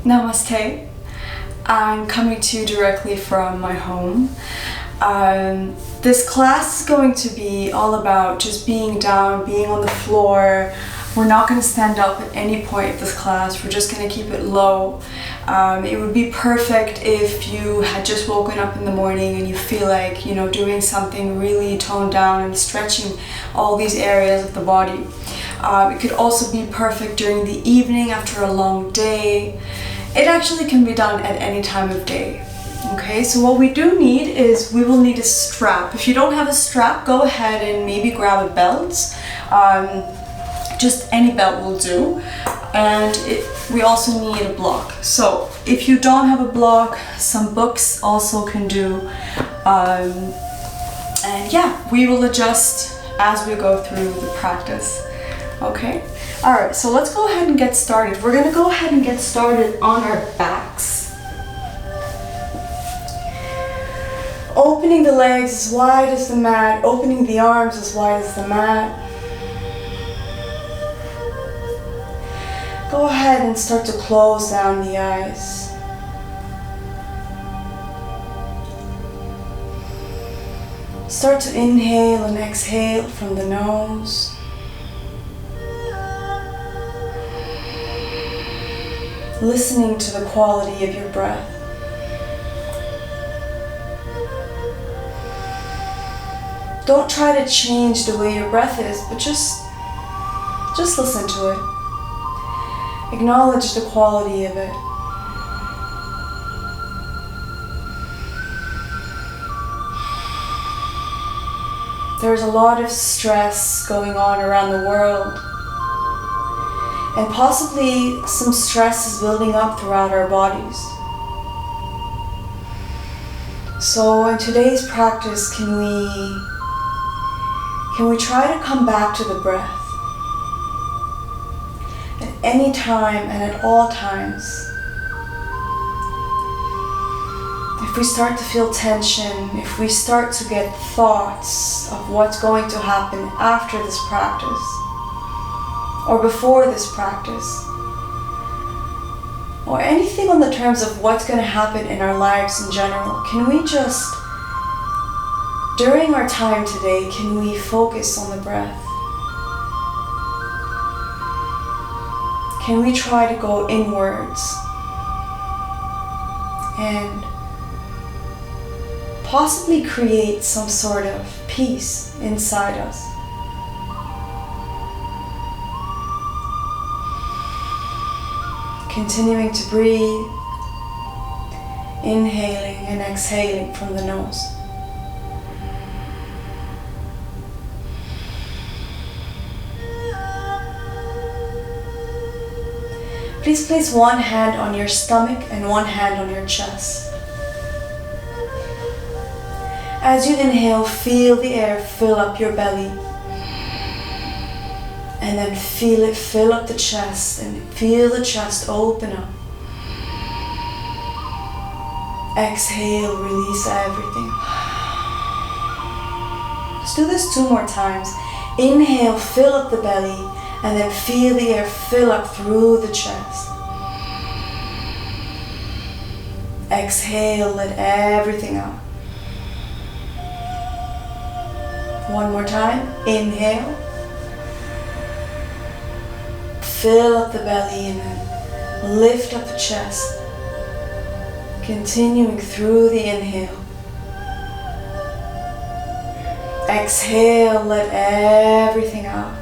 Namaste. I'm coming to you directly from my home. This class is going to be all about just being down, being on the floor. We're not going to stand up at any point of this class. We're just going to keep it low. It would be perfect if you had just woken up in the morning and you feel like, doing something really toned down and stretching all these areas of the body. It could also be perfect during the evening after a long day. It actually can be done at any time of day. Okay, so what we do need is we will need a strap. If you don't have a strap, go ahead and maybe grab a belt. Just any belt will do. And we also need a block. So if you don't have a block, some books also can do. And yeah, we will adjust as we go through the practice. Okay? Alright, so let's go ahead and get started. We're going to go ahead and get started on our backs. Opening the legs as wide as the mat, opening the arms as wide as the mat. Go ahead and start to close down the eyes. Start to inhale and exhale from the nose. Listening to the quality of your breath. Don't try to change the way your breath is, but just listen to it. Acknowledge the quality of it. There's a lot of stress going on around the world. And possibly some stress is building up throughout our bodies. So in today's practice, can we try to come back to the breath? At any time and at all times. If we start to feel tension, if we start to get thoughts of what's going to happen after this practice, or before this practice, or anything on the terms of what's going to happen in our lives in general, can we just, during our time today, can we focus on the breath? Can we try to go inwards and possibly create some sort of peace inside us? Continuing to breathe, inhaling and exhaling from the nose. Please place one hand on your stomach and one hand on your chest. As you inhale, feel the air fill up your belly. And then feel it fill up the chest and feel the chest open up. Exhale, release everything. Let's do this 2 more times. Inhale, fill up the belly, and then feel the air fill up through the chest. Exhale, let everything out. 1 more time. Inhale. Fill up the belly and then lift up the chest. Continuing through the inhale. Exhale, let everything out.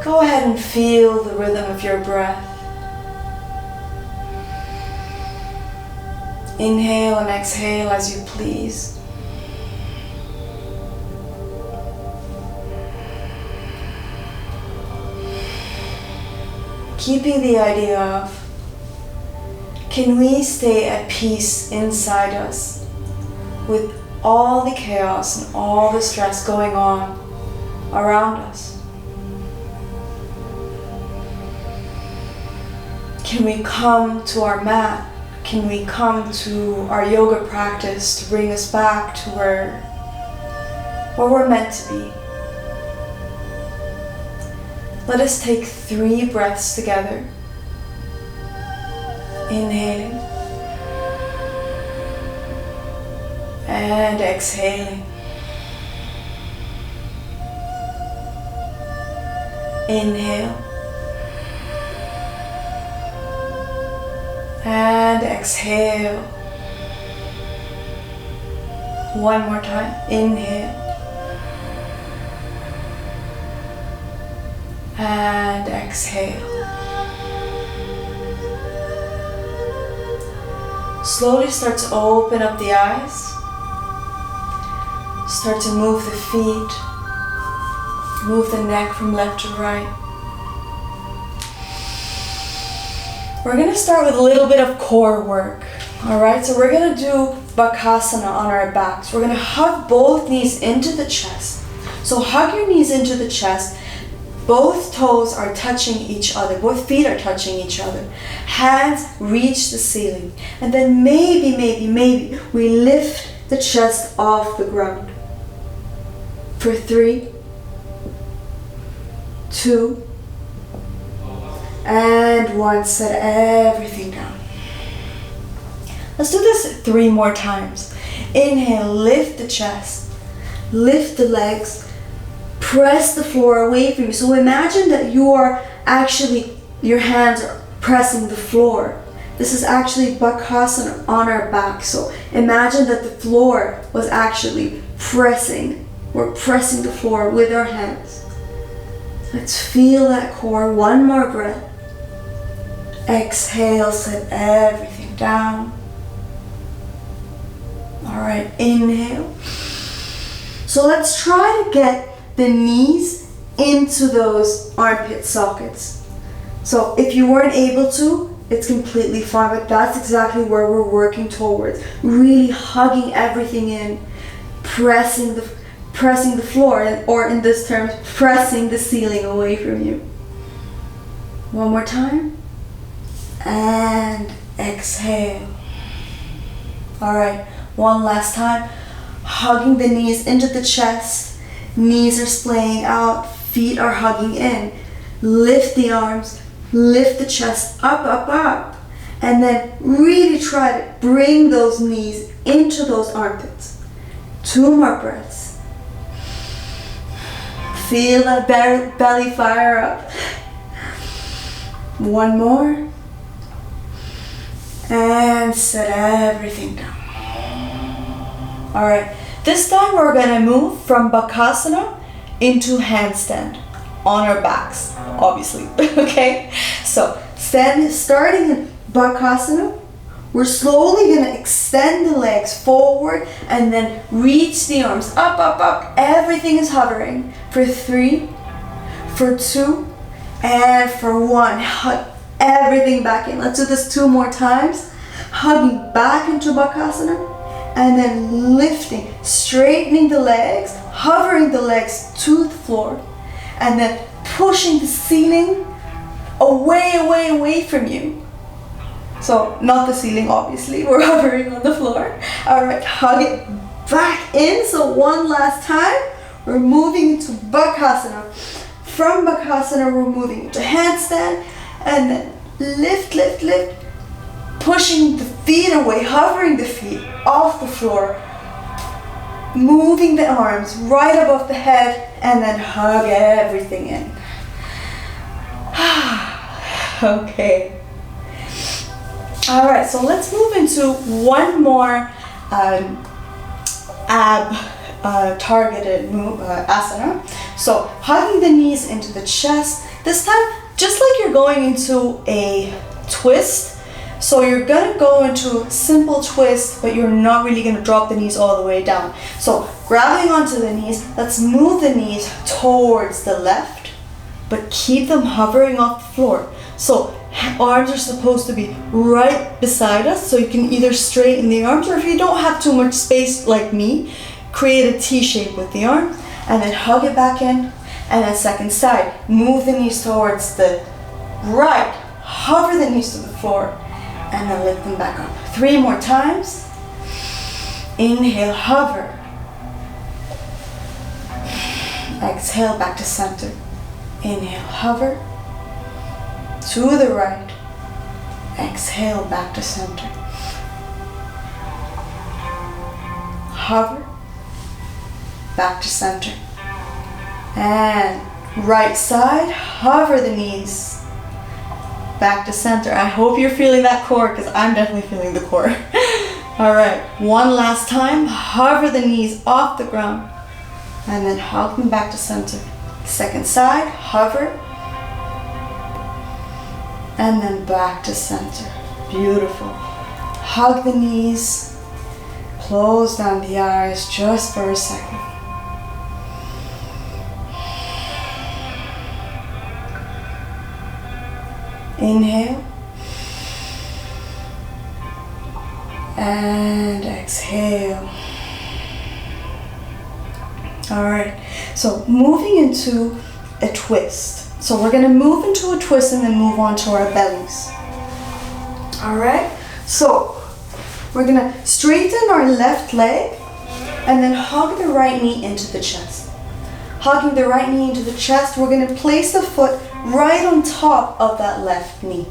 Go ahead and feel the rhythm of your breath. Inhale and exhale as you please. Keeping the idea of, can we stay at peace inside us with all the chaos and all the stress going on around us? Can we come to our mat? Can we come to our yoga practice to bring us back to where we're meant to be? Let us take 3 breaths together. Inhaling and exhaling. Inhale and exhale. One more time. Inhale and exhale. Slowly start to open up the eyes. Start to move the feet. Move the neck from left to right. We're going to start with a little bit of core work. Alright, so we're going to do Bakasana on our backs. We're going to hug both knees into the chest. So hug your knees into the chest. Both toes are touching each other. Both feet are touching each other. Hands reach the ceiling. And then maybe we lift the chest off the ground. For 3, 2, and 1. Set everything down. Let's do this 3 more times. Inhale, lift the chest, lift the legs, press the floor away from you. So imagine that you are actually, your hands are pressing the floor. This is actually Bakasana on our back. So imagine that the floor was actually pressing. We're pressing the floor with our hands. Let's feel that core. One more breath. Exhale, set everything down. Alright, inhale. So let's try to get the knees into those armpit sockets. So if you weren't able to, it's completely fine, but that's exactly where we're working towards. Really hugging everything in, pressing the floor, or in this term, pressing the ceiling away from you. One more time. And exhale. Alright, one last time. Hugging the knees into the chest. Knees are splaying out. Feet are hugging in. Lift the arms. Lift the chest up, up, up. And then really try to bring those knees into those armpits. 2 more breaths. Feel that belly fire up. 1 more. And set everything down. Alright, this time we're going to move from Bakasana into handstand on our backs, obviously. Okay? So, starting in Bakasana, we're slowly going to extend the legs forward and then reach the arms up, up, up. Everything is hovering. For 3, for 2, and for 1. Hug everything back in. Let's do this 2 more times. Hugging back into Bakasana and then lifting, straightening the legs, hovering the legs to the floor, and then pushing the ceiling away from you. So not the ceiling, obviously, we're hovering on the floor. Alright, hug it back in. So one last time, we're moving into Bakasana. From Bakasana, we're moving into handstand, and then lift, lift, lift, pushing the feet away, hovering the feet off the floor, moving the arms right above the head, and then hug everything in. Okay. Alright, so let's move into one more ab targeted asana. So hugging the knees into the chest. This time, just like you're going into a twist, so you're gonna go into simple twist, but you're not really gonna drop the knees all the way down. So grabbing onto the knees, let's move the knees towards the left, but keep them hovering off the floor. So arms are supposed to be right beside us, so you can either straighten the arms, or if you don't have too much space like me, create a T shape with the arms, and then hug it back in, and then second side. Move the knees towards the right, hover the knees to the floor, and then lift them back up. 3 more times. Inhale, hover. Exhale, back to center. Inhale, hover to the right. Exhale, back to center. Hover, back to center. And right side, hover the knees. Back to center. I hope you're feeling that core because I'm definitely feeling the core. All right, one last time. Hover the knees off the ground and then hug them back to center. Second side, hover and then back to center. Beautiful. Hug the knees. Close down the eyes just for a second. Inhale and exhale. All right, so moving into a twist. So we're gonna move into a twist and then move on to our bellies. All right, so we're gonna straighten our left leg and then hug the right knee into the chest. Hugging the right knee into the chest, we're gonna place the foot right on top of that left knee.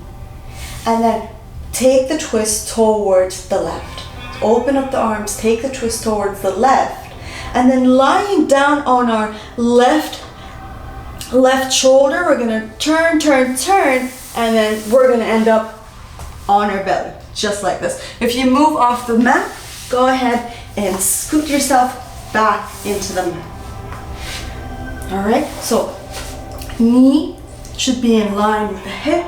And then take the twist towards the left. Open up the arms, take the twist towards the left. And then lying down on our left shoulder, we're gonna turn, and then we're gonna end up on our belly, just like this. If you move off the mat, go ahead and scoot yourself back into the mat. All right, so knee should be in line with the hip,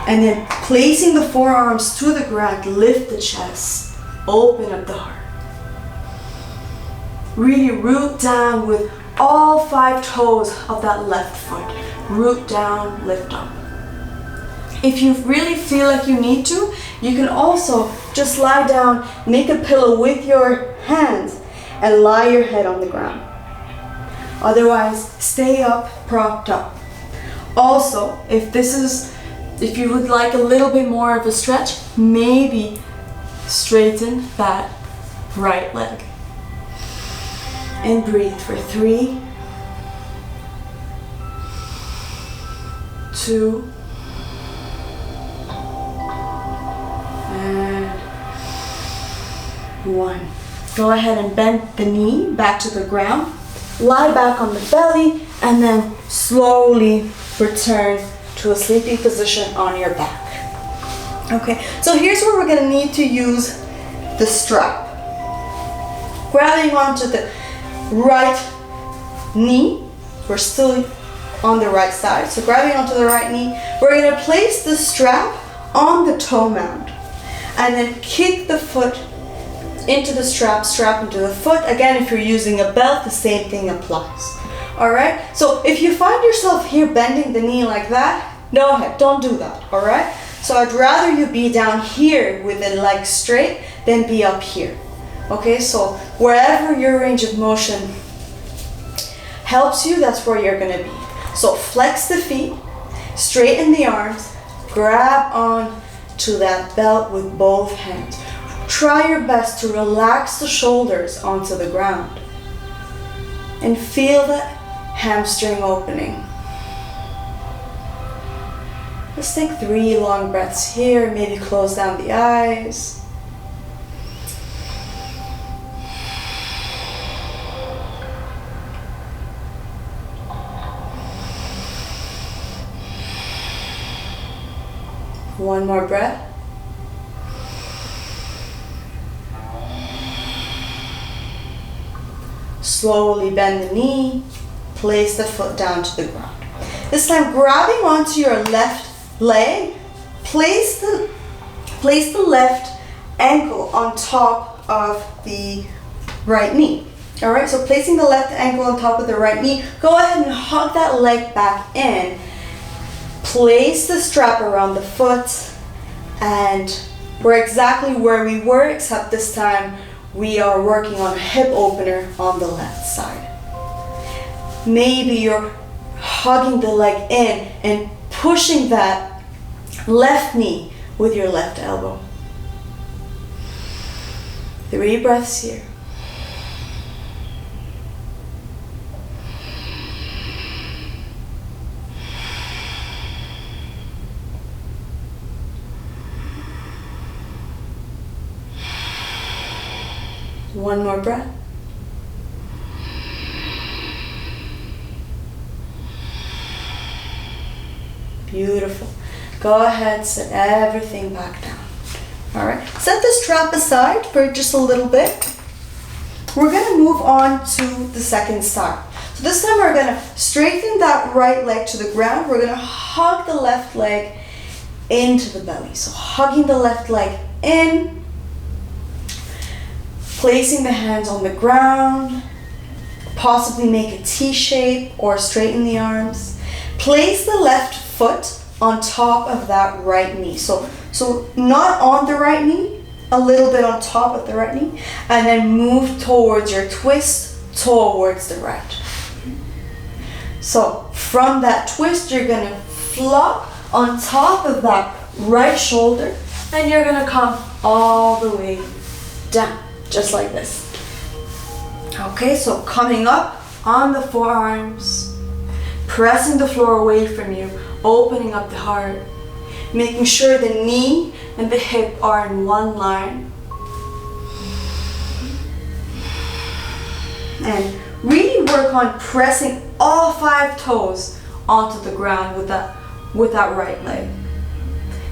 and then placing the forearms to the ground, lift the chest, open up the heart. Really root down with all 5 toes of that left foot. Root down, lift up. If you really feel like you need to, you can also just lie down, make a pillow with your hands, and lie your head on the ground. Otherwise, stay up, propped up. Also, if you would like a little bit more of a stretch, maybe straighten that right leg. And breathe for 3, 2, and 1. Go ahead and bend the knee back to the ground. Lie back on the belly and then slowly return to a sleeping position on your back. Okay, so here's where we're gonna need to use the strap. Grabbing onto the right knee, we're still on the right side, so grabbing onto the right knee, we're gonna place the strap on the toe mound and then kick the foot into the strap into the foot. Again, if you're using a belt, the same thing applies. All right, so if you find yourself here bending the knee like that, go ahead, don't do that. All right, so I'd rather you be down here with the leg straight than be up here. Okay, so wherever your range of motion helps you, that's where you're gonna be. So flex the feet, straighten the arms, grab on to that belt with both hands. Try your best to relax the shoulders onto the ground and feel that hamstring opening. Just take 3 long breaths here, maybe close down the eyes. One more breath. Slowly bend the knee, place the foot down to the ground. This time grabbing onto your left leg, place the left ankle on top of the right knee. All right, so placing the left ankle on top of the right knee, go ahead and hug that leg back in. Place the strap around the foot, and we're exactly where we were, except this time we are working on a hip opener on the left side. Maybe you're hugging the leg in and pushing that left knee with your left elbow. 3 breaths here. One more breath. Beautiful. Go ahead, set everything back down. All right, set the strap aside for just a little bit. We're gonna move on to the second side. So this time we're gonna straighten that right leg to the ground. We're gonna hug the left leg into the belly. So hugging the left leg in, placing the hands on the ground, possibly make a T shape or straighten the arms. Place the left foot on top of that right knee. So not on the right knee, a little bit on top of the right knee, and then move towards your twist towards the right. So from that twist, you're gonna flop on top of that right shoulder, and you're gonna come all the way down, just like this. Okay, so coming up on the forearms, pressing the floor away from you, opening up the heart, making sure the knee and the hip are in one line. And really work on pressing all 5 toes onto the ground with that right leg.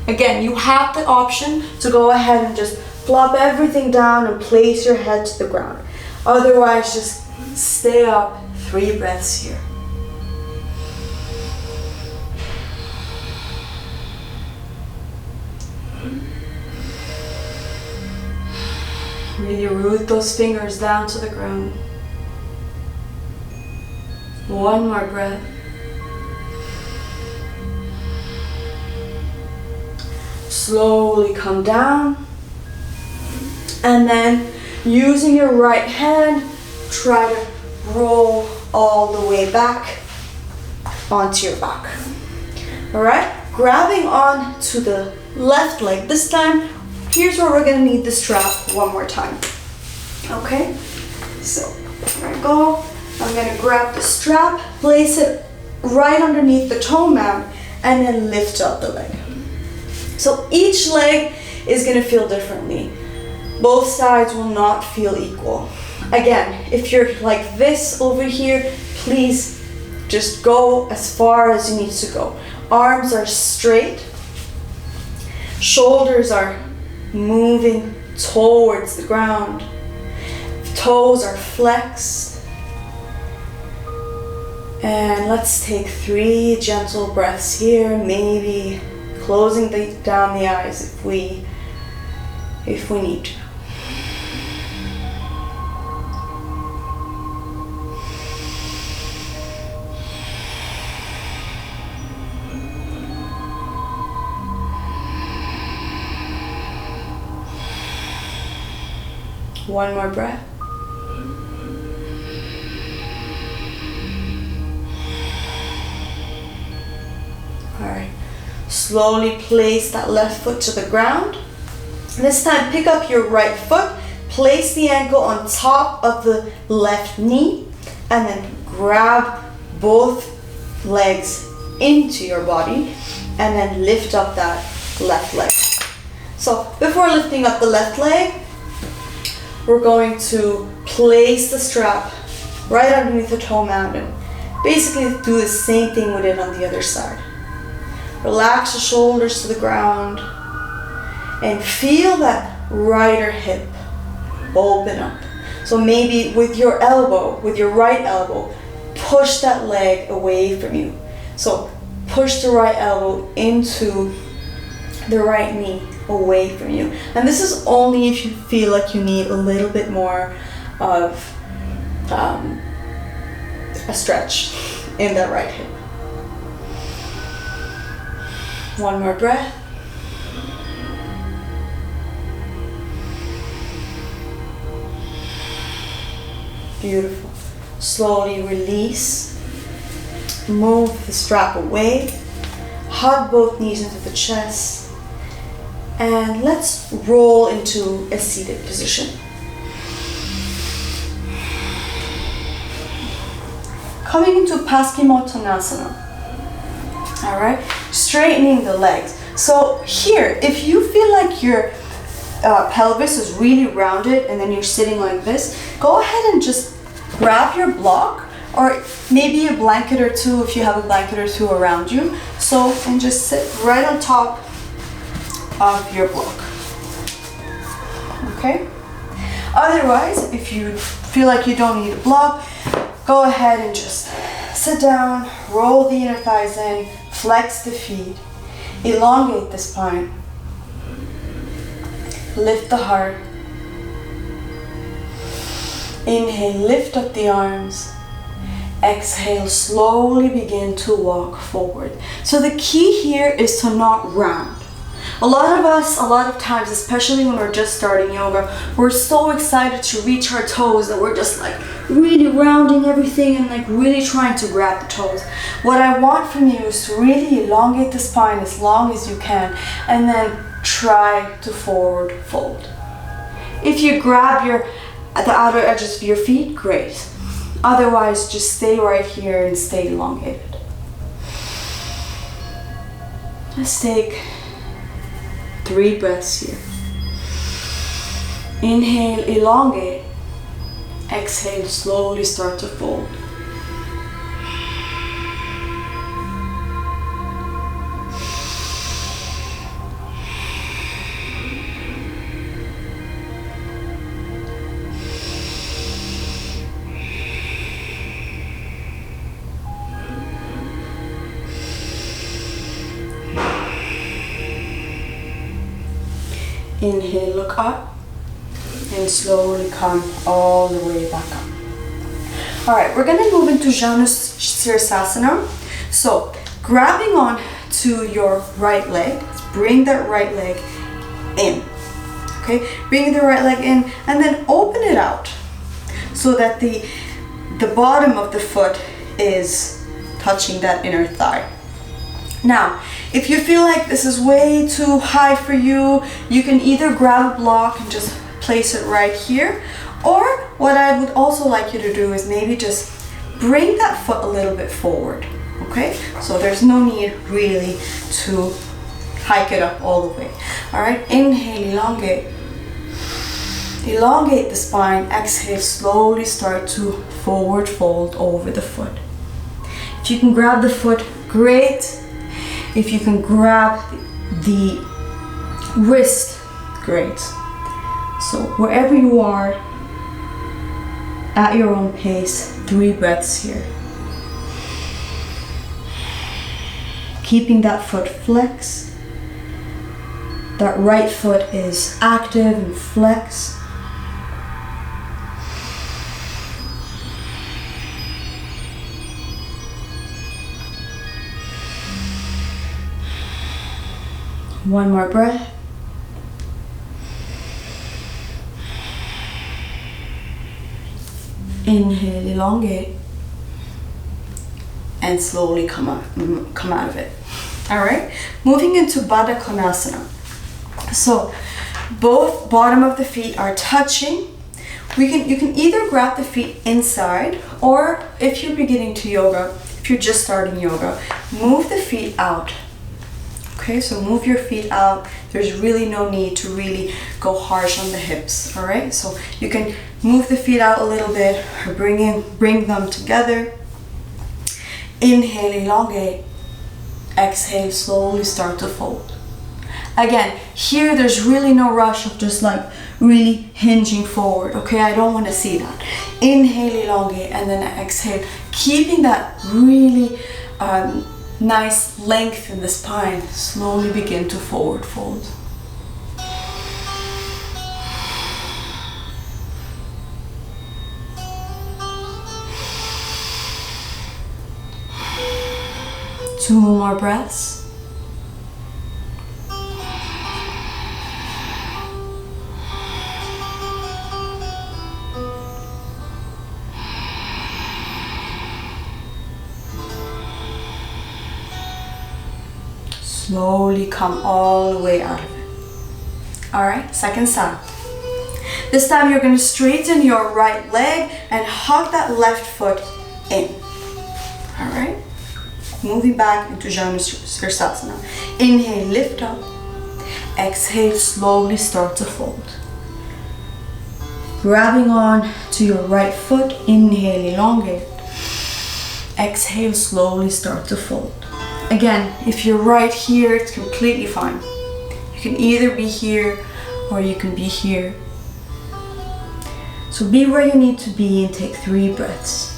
Again, you have the option to go ahead and just flop everything down and place your head to the ground. Otherwise, just stay up. 3 breaths here. Really root those fingers down to the ground. One more breath. Slowly come down. And then using your right hand, try to roll all the way back onto your back. All right, grabbing on to the left leg. This time, here's where we're gonna need the strap one more time. Okay, so here I go. I'm gonna grab the strap, place it right underneath the toe mound, and then lift up the leg. So each leg is gonna feel differently. Both sides will not feel equal. Again, if you're like this over here, please just go as far as you need to go. Arms are straight, shoulders are moving towards the ground, toes are flexed. And let's take 3 gentle breaths here, maybe closing down the eyes if we need to. One more breath. All right, slowly place that left foot to the ground. This time, pick up your right foot, place the ankle on top of the left knee, and then grab both legs into your body, and then lift up that left leg. So before lifting up the left leg, we're going to place the strap right underneath the toe mound and basically do the same thing we did on the other side. Relax the shoulders to the ground and feel that right hip open up. So maybe with your right elbow, push that leg away from you. So push the right elbow into the right knee away from you. And this is only if you feel like you need a little bit more of a stretch in that right hip. One more breath. Beautiful. Slowly release. Move the strap away. Hug both knees into the chest. And let's roll into a seated position. Coming into Paschimottanasana. All right, straightening the legs. So here, if you feel like you're pelvis is really rounded and then you're sitting like this, go ahead and just grab your block, or maybe a blanket or two if you have a blanket or two around you. So, and just sit right on top of your block. Okay? Otherwise, if you feel like you don't need a block, go ahead and just sit down, roll the inner thighs in, flex the feet, elongate the spine, lift the heart. Inhale, lift up the arms. Exhale, slowly begin to walk forward. So the key here is to not round. A lot of us, a lot of times, especially when we're just starting yoga, we're so excited to reach our toes that we're just like really rounding everything and like really trying to grab the toes. What I want from you is to really elongate the spine as long as you can and then try to forward fold. If you grab at the outer edges of your feet, great. Otherwise, just stay right here and stay elongated. Let's take 3 breaths here. Inhale, elongate. Exhale, slowly start to fold. Inhale, look up, and slowly come all the way back up. All right, we're gonna move into Janu Sirsasana. So, grabbing on to your right leg, bring that right leg in. Okay, bring the right leg in, and then open it out so that the bottom of the foot is touching that inner thigh. Now, if you feel like this is way too high for you, you can either grab a block and just place it right here, or what I would also like you to do is maybe just bring that foot a little bit forward, okay? So there's no need really to hike it up all the way. All right, inhale, elongate. Elongate the spine, exhale, slowly start to forward fold over the foot. If you can grab the foot, great. If you can grab the wrist, great. So wherever you are, at your own pace, 3 breaths here. Keeping that foot flexed. That right foot is active and flexed. One more breath. Inhale, elongate, and slowly come out of it. All right, moving into Baddha Konasana. So both bottom of the feet are touching. You can either grab the feet inside, or if you're beginning to yoga, if you're just starting yoga, move the feet out. Okay, so move your feet out. There's really no need to really go harsh on the hips, all right? So you can move the feet out a little bit, or bring them together. Inhale, elongate. Exhale, slowly start to fold. Again, here there's really no rush of just like really hinging forward, okay? I don't want to see that. Inhale, elongate, and then exhale, keeping that really nice length in the spine. Slowly begin to forward fold. Two more breaths. Slowly come all the way out of it. All right, second side. This time you're going to straighten your right leg and hug that left foot in. All right, moving back into Janu Sirsasana. Inhale, lift up. exhale, slowly start to fold. Grabbing on to your right foot, inhale, elongate. Exhale, slowly start to fold. Again, if you're right here, it's completely fine. You can either be here or you can be here. So be where you need to be and take 3 breaths.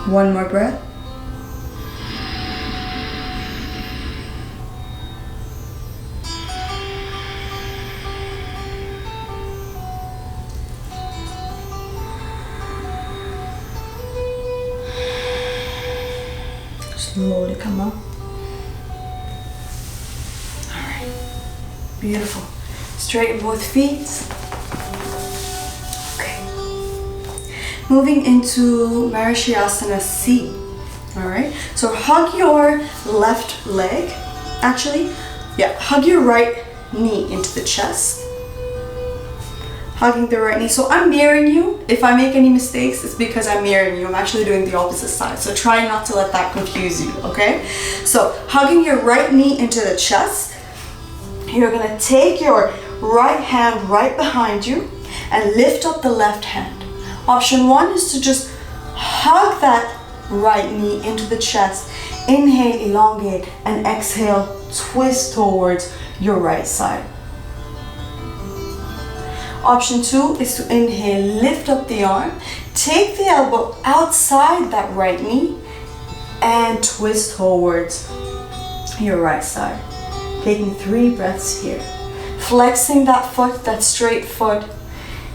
One more breath. Slowly come up. All right. Beautiful. Straighten both feet. Moving into Marishiyasana C. Alright, so hug your left leg. Actually, hug your right knee into the chest. Hugging the right knee. So I'm mirroring you. If I make any mistakes, it's because I'm mirroring you. I'm actually doing the opposite side. So try not to let that confuse you, okay? So hugging your right knee into the chest. You're gonna take your right hand right behind you and lift up the left hand. Option 1 is to just hug that right knee into the chest. Inhale, elongate, and exhale, twist towards your right side. Option 2 is to inhale, lift up the arm, take the elbow outside that right knee, and twist towards your right side. Taking 3 breaths here. Flexing that foot, that straight foot,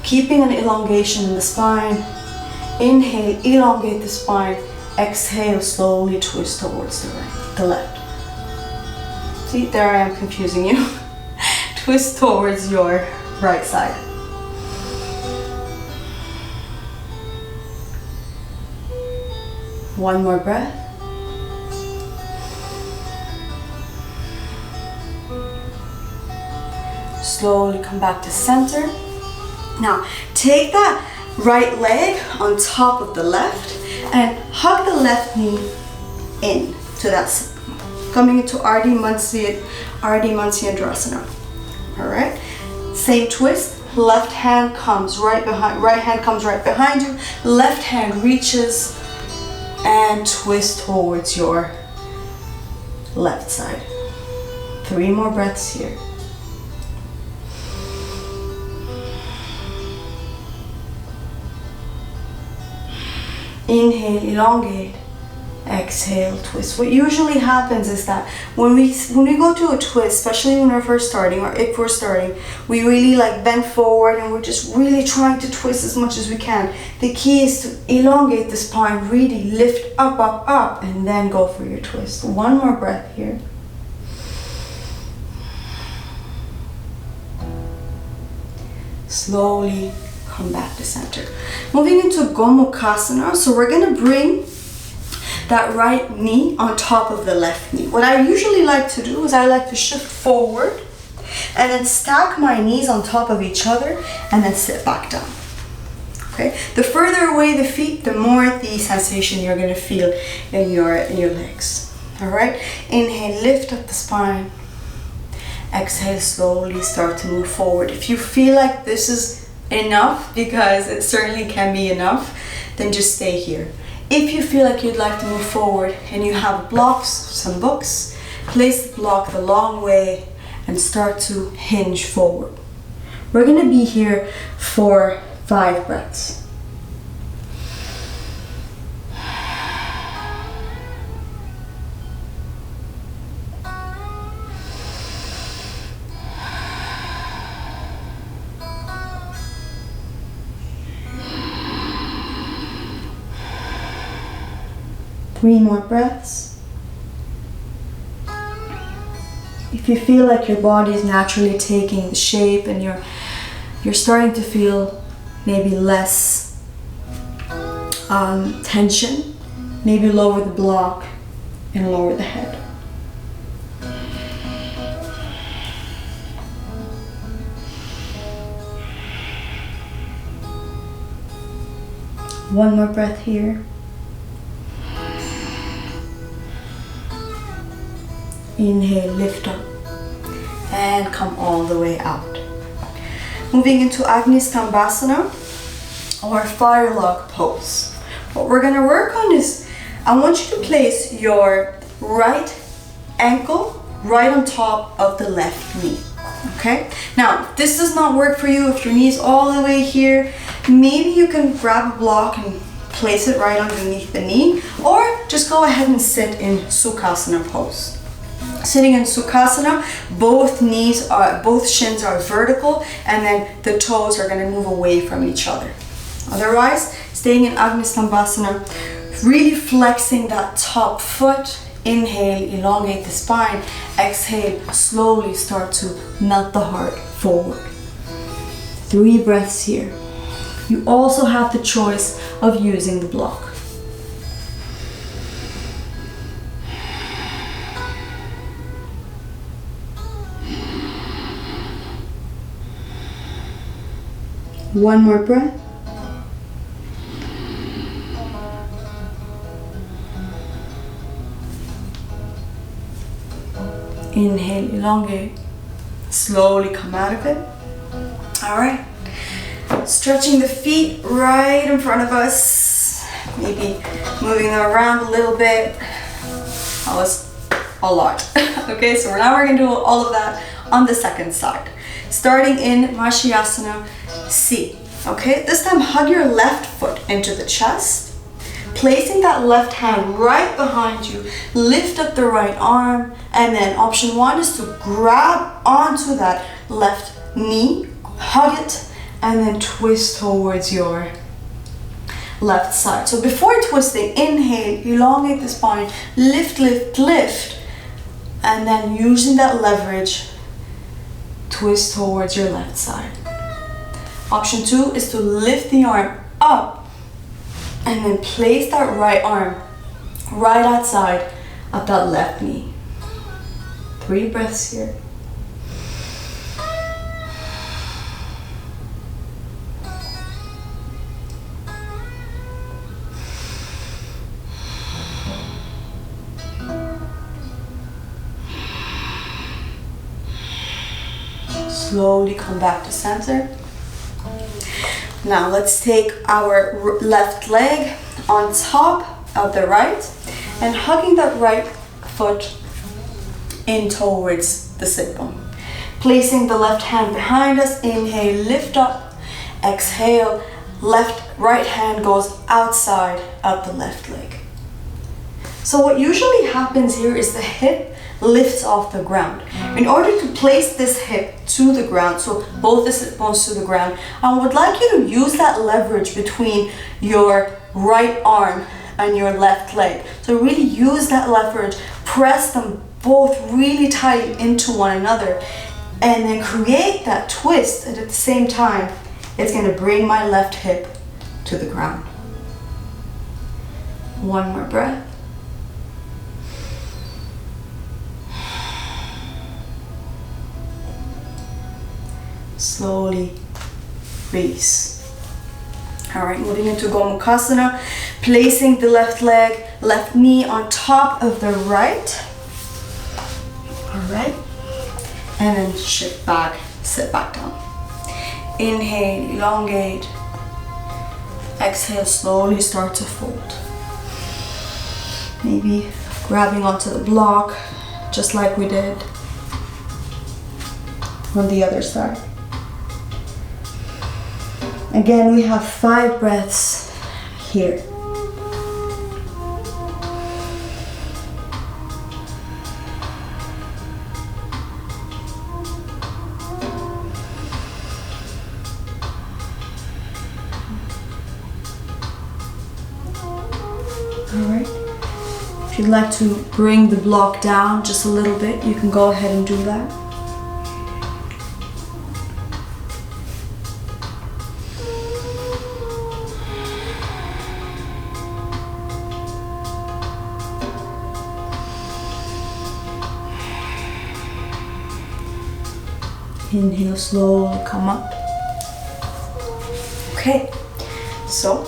keeping an elongation in the spine. Inhale, elongate the spine. Exhale, slowly twist towards the left. See, there I am confusing you. Twist towards your right side. One more breath. Slowly come back to center. Now, take that right leg on top of the left and hug the left knee in to that, coming into Ardha Matsyendrasana. All right, same twist. Left hand comes right behind, right hand comes right behind you. Left hand reaches and twist towards your left side. 3 more breaths here. Inhale, elongate, exhale, twist. What usually happens is that when we go to a twist, especially when we're first starting, or if we're starting, we really like bend forward and we're just really trying to twist as much as we can. The key is to elongate the spine, really lift up, up, up, and then go for your twist. 1 more breath here. Slowly come back to center. Moving into Gomukhasana. So we're gonna bring that right knee on top of the left knee. What I usually like to do is I like to shift forward and then stack my knees on top of each other and then sit back down. Okay? The further away the feet, the more the sensation you're gonna feel in your legs. All right? Inhale, lift up the spine. Exhale, slowly start to move forward. If you feel like this is enough, because it certainly can be enough, then just stay here. If you feel like you'd like to move forward and you have blocks, some books, place the block the long way and start to hinge forward. We're gonna be here for 5 breaths. Three more breaths. If you feel like your body is naturally taking the shape and you're starting to feel maybe less tension, maybe lower the block and lower the head. One more breath here. Inhale, lift up, and come all the way out. Moving into Agni Stambhasana, or fire log pose. What we're gonna work on is, I want you to place your right ankle right on top of the left knee. Okay? Now, this does not work for you if your knee is all the way here. Maybe you can grab a block and place it right underneath the knee, or just go ahead and sit in Sukhasana pose. Sitting in Sukhasana, both shins are vertical, and then the toes are going to move away from each other. Otherwise, staying in Agni Stambhasana, really flexing that top foot. Inhale, elongate the spine. Exhale, slowly start to melt the heart forward. 3 breaths here. You also have the choice of using the block. One more breath. Inhale, elongate. Slowly come out of it. All right. Stretching the feet right in front of us. Maybe moving them around a little bit. That was a lot. Okay, so now we're going to do all of that on the second side. Starting in Matsyendrasana C. Okay, this time hug your left foot into the chest. Placing that left hand right behind you, lift up the right arm, and then option 1 is to grab onto that left knee, hug it, and then twist towards your left side. So before twisting, inhale, elongate the spine, lift, lift, lift, and then using that leverage, twist towards your left side. Option 2 is to lift the arm up and then place that right arm right outside of that left knee. 3 breaths here. Slowly come back to center. Now let's take our left leg on top of the right and hugging that right foot in towards the sit bone. Placing the left hand behind us, inhale, lift up, exhale, right hand goes outside of the left leg. So what usually happens here is the hip lifts off the ground. In order to place this hip to the ground, so both the sit bones to the ground, I would like you to use that leverage between your right arm and your left leg. So really use that leverage, press them both really tight into one another, and then create that twist, and at the same time, it's going to bring my left hip to the ground. One more breath. Slowly release. All right, moving into Gomukhasana, placing the left knee on top of the right. All right, and then shift back, sit back down. Inhale, elongate. Exhale, slowly start to fold. Maybe grabbing onto the block, just like we did on the other side. Again, we have 5 breaths here. Alright. If you'd like to bring the block down just a little bit, you can go ahead and do that. Inhale, slowly come up. Okay, so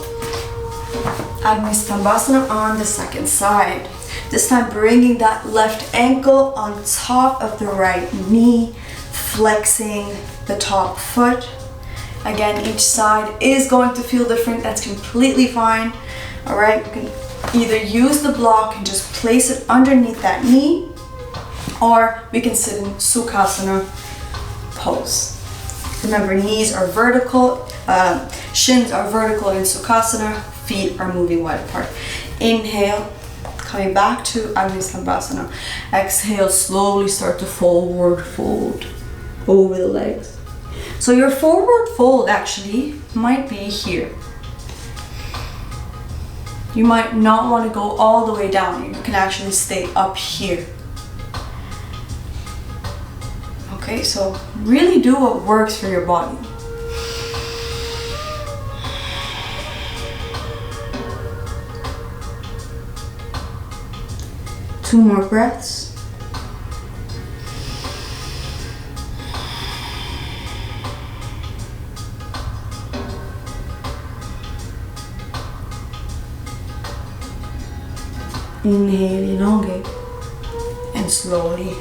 Adhistambhasana on the second side. This time bringing that left ankle on top of the right knee, flexing the top foot. Again, each side is going to feel different. That's completely fine. All right, you can either use the block and just place it underneath that knee, or we can sit in Sukhasana pose. Remember, knees are vertical, shins are vertical in Sukhasana, feet are moving wide apart. Inhale, coming back to Adhistambhasana. Exhale, slowly start to forward fold over the legs. So your forward fold actually might be here. You might not want to go all the way down. You can actually stay up here. Okay, so really do what works for your body. Two more breaths. Inhale, elongate, and slowly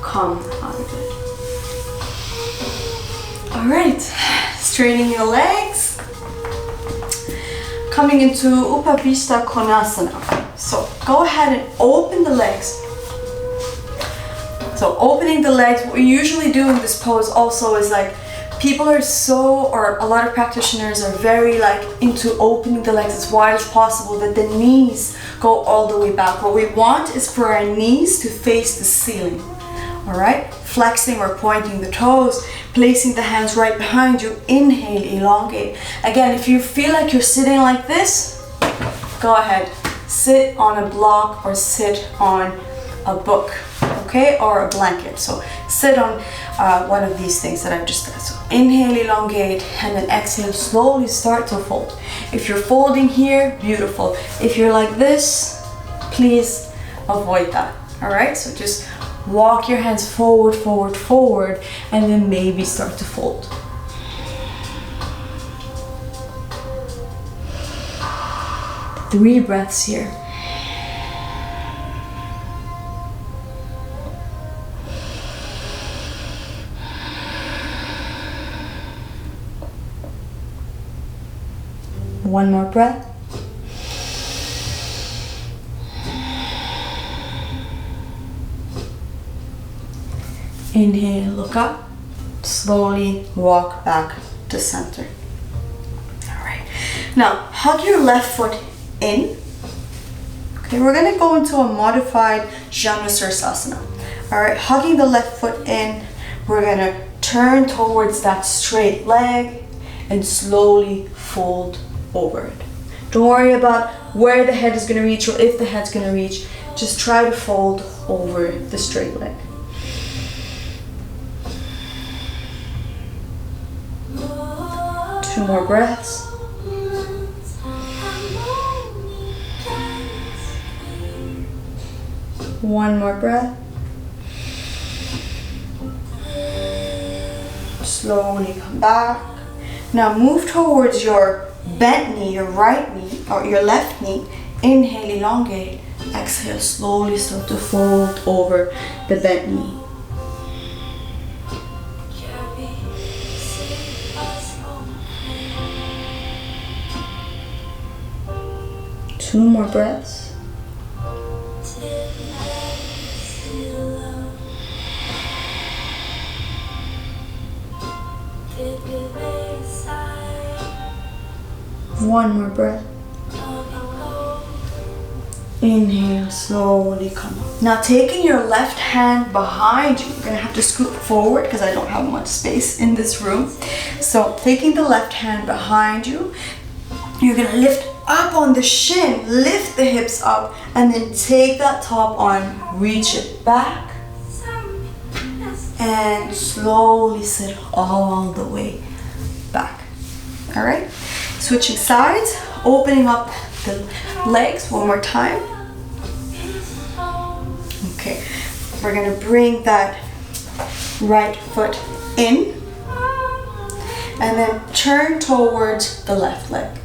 come out of it. All right, straightening your legs. Coming into Upavishta Konasana. So go ahead and open the legs. So opening the legs, what we usually do in this pose also is like, people are or a lot of practitioners are very like into opening the legs as wide as possible, that the knees go all the way back. What we want is for our knees to face the ceiling. All right, flexing or pointing the toes, placing the hands right behind you. Inhale, elongate. Again, if you feel like you're sitting like this, go ahead, sit on a block or sit on a book, okay, or a blanket. So sit on one of these things that I've just done. So inhale, elongate, and then exhale, slowly start to fold. If you're folding here, beautiful. If you're like this, please avoid that. All right, so just walk your hands forward, forward, forward, and then maybe start to fold. Three breaths here. One more breath. Inhale, look up. Slowly walk back to center. All right. Now, hug your left foot in. Okay, we're gonna go into a modified Janusirsasana. All right, hugging the left foot in, we're gonna turn towards that straight leg and slowly fold over it. Don't worry about where the head is gonna reach or if the head's gonna reach. Just try to fold over the straight leg. Two more breaths. One more breath. Slowly come back. Now move towards your bent knee, your right knee, or your left knee. Inhale, elongate. Exhale, slowly start to fold over the bent knee. Two more breaths. One more breath. Inhale, slowly come up. Now taking your left hand behind you, you're gonna have to scoot forward because I don't have much space in this room. So taking the left hand behind you, you're gonna lift up on the shin, lift the hips up, and then take that top arm, reach it back, and slowly sit all the way back. All right, switching sides, opening up the legs one more time. Okay, we're gonna bring that right foot in and then turn towards the left leg.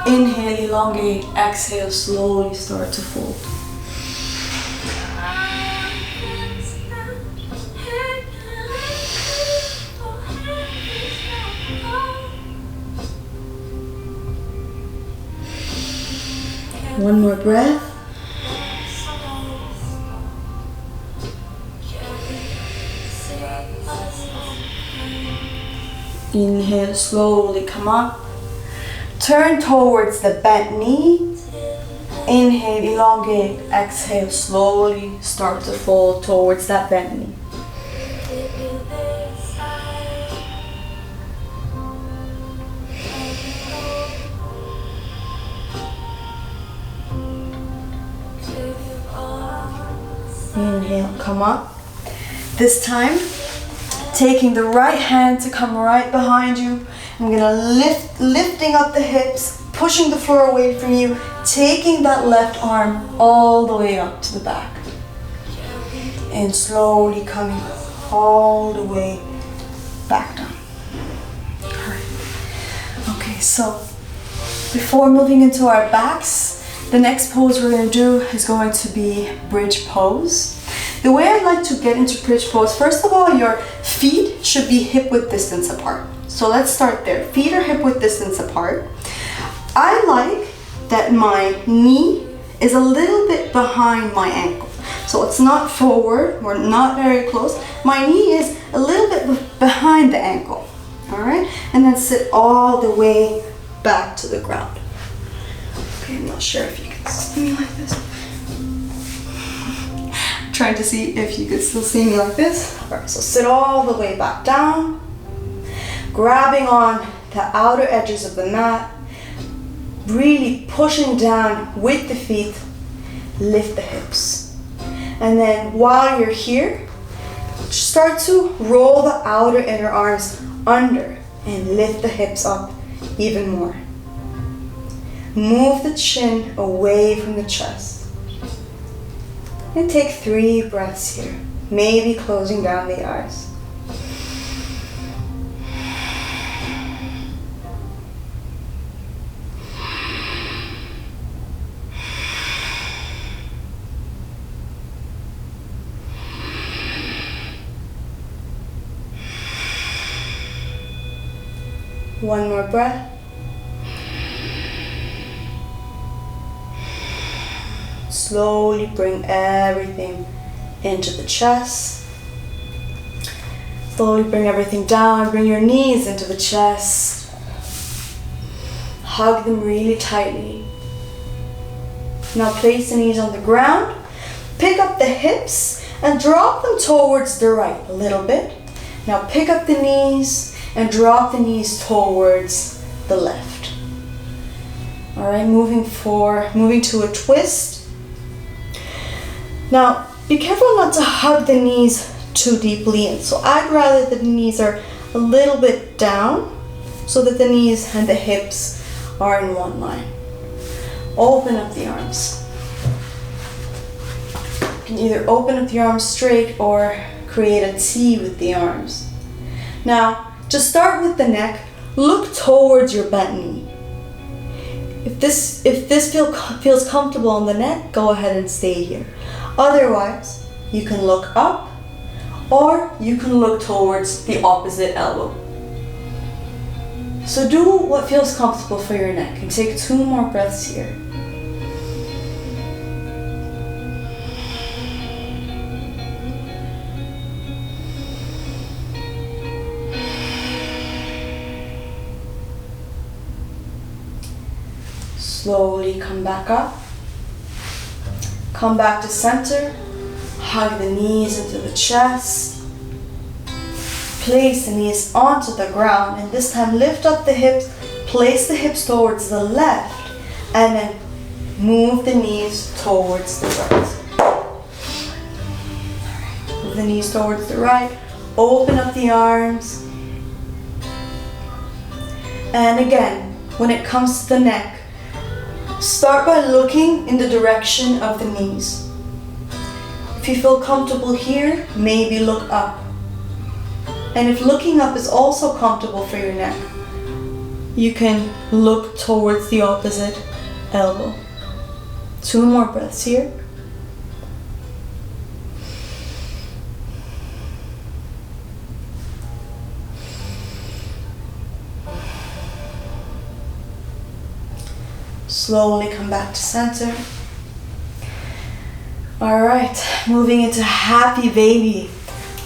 Inhale, elongate. Exhale, slowly start to fold. One more breath. Inhale, slowly come up. Turn towards the bent knee. Inhale, elongate. Exhale, slowly start to fold towards that bent knee. Inhale, come up. This time, taking the right hand to come right behind you. I'm gonna lifting up the hips, pushing the floor away from you, taking that left arm all the way up to the back. And slowly coming all the way back down. Alright. Okay, so before moving into our backs, the next pose we're going to do is going to be bridge pose. The way I like to get into bridge pose, first of all, your feet should be hip width distance apart. So let's start there. Feet are hip width distance apart. I like that my knee is a little bit behind my ankle. So it's not forward, we're not very close. My knee is a little bit behind the ankle. All right? And then sit all the way back to the ground. Okay, I'm not sure if you can see me like this. Trying to see if you could still see me like this. All right, so sit all the way back down, grabbing on the outer edges of the mat, really pushing down with the feet, lift the hips. And then while you're here, start to roll the outer inner arms under and lift the hips up even more. Move the chin away from the chest. And take 3 breaths here, maybe closing down the eyes. One more breath. Slowly bring everything into the chest. Slowly bring everything down. Bring your knees into the chest. Hug them really tightly. Now place the knees on the ground. Pick up the hips and drop them towards the right a little bit. Now pick up the knees and drop the knees towards the left. All right, moving to a twist. Now, be careful not to hug the knees too deeply in. So I'd rather the knees are a little bit down so that the knees and the hips are in one line. Open up the arms. You can either open up the arms straight or create a T with the arms. Now, to start with the neck, look towards your bent knee. If this feels comfortable on the neck, go ahead and stay here. Otherwise, you can look up or you can look towards the opposite elbow. So do what feels comfortable for your neck and take 2 more breaths here. Slowly come back up. Come back to center. Hug the knees into the chest. Place the knees onto the ground, and this time lift up the hips. Place the hips towards the left, and then move the knees towards the right. Move the knees towards the right. Open up the arms. And again, when it comes to the neck, start by looking in the direction of the knees. If you feel comfortable here, maybe look up. And if looking up is also comfortable for your neck, You can look towards the opposite elbow. 2 more breaths here. Slowly come back to center. Alright, moving into happy baby.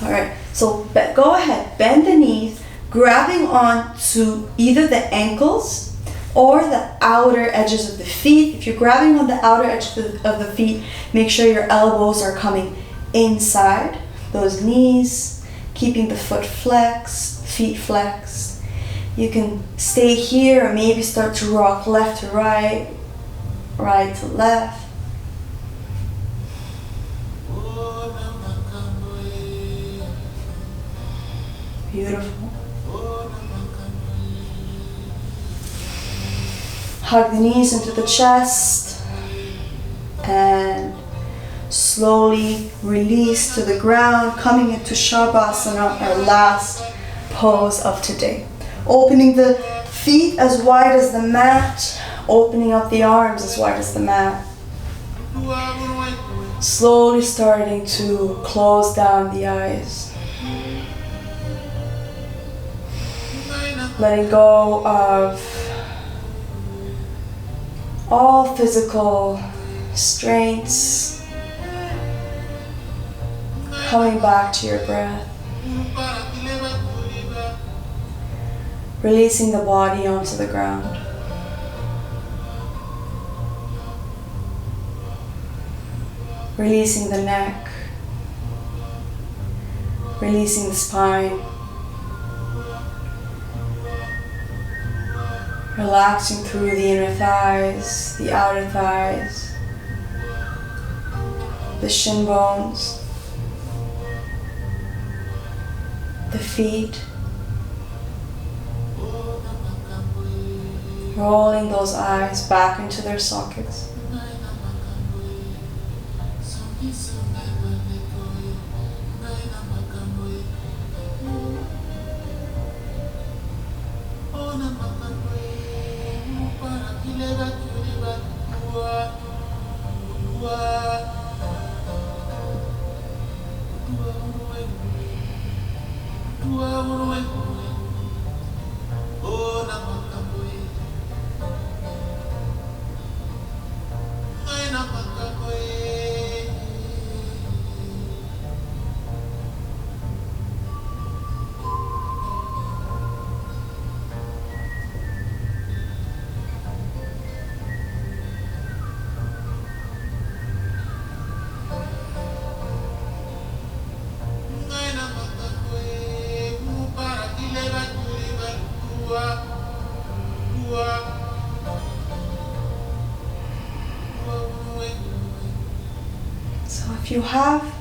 Alright, so go ahead, bend the knees, grabbing on to either the ankles or the outer edges of the feet. If you're grabbing on the outer edge of the feet, make sure your elbows are coming inside those knees, keeping the foot flexed, feet flexed. You can stay here or maybe start to rock left to right, right to left. Beautiful. Hug the knees into the chest and slowly release to the ground, coming into Shavasana, our last pose of today. Opening the feet as wide as the mat, opening up the arms as wide as the mat. Slowly starting to close down the eyes. Letting go of all physical restraints. Coming back to your breath. Releasing the body onto the ground. Releasing the neck. Releasing the spine. Relaxing through the inner thighs, the outer thighs, the shin bones, the feet. Rolling those eyes back into their sockets. If you have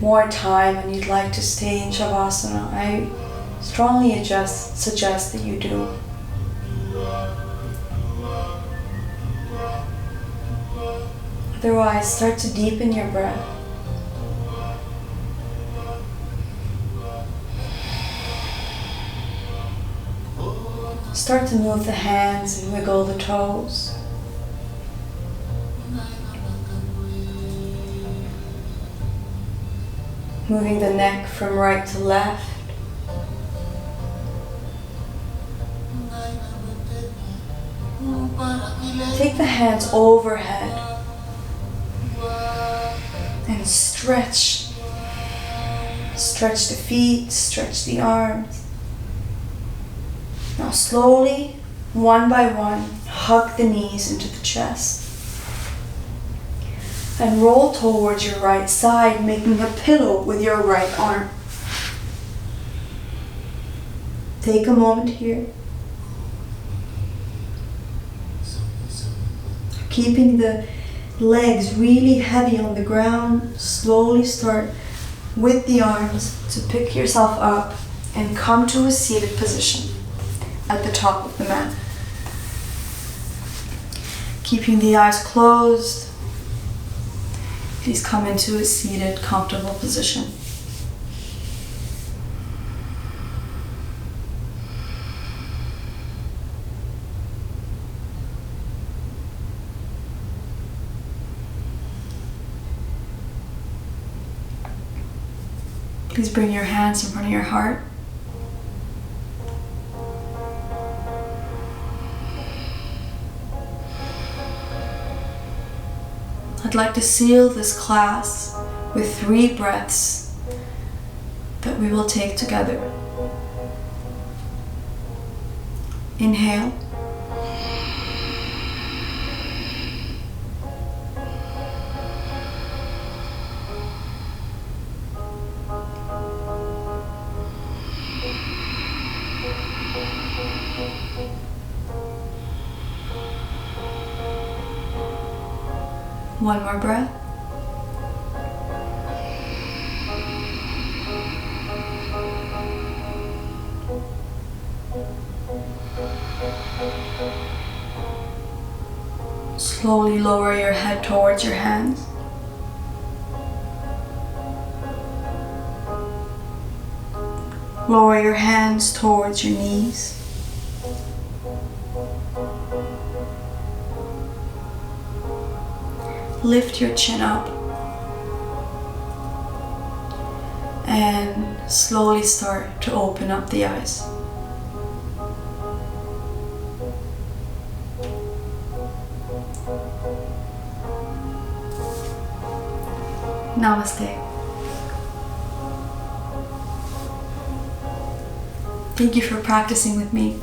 more time and you'd like to stay in Shavasana, I strongly suggest that you do. Otherwise, start to deepen your breath. Start to move the hands and wiggle the toes. Moving the neck from right to left. Take the hands overhead and stretch. Stretch the feet, stretch the arms. Now slowly, one by one, hug the knees into the chest. And roll towards your right side, making a pillow with your right arm. Take a moment here. Keeping the legs really heavy on the ground, slowly start with the arms to pick yourself up and come to a seated position at the top of the mat. Keeping the eyes closed. Please come into a seated, comfortable position. Please bring your hands in front of your heart. I'd like to seal this class with 3 breaths that we will take together. Inhale. One more breath. Slowly lower your head towards your hands. Lower your hands towards your knees. Lift your chin up and slowly start to open up the eyes. Namaste. Thank you for practicing with me.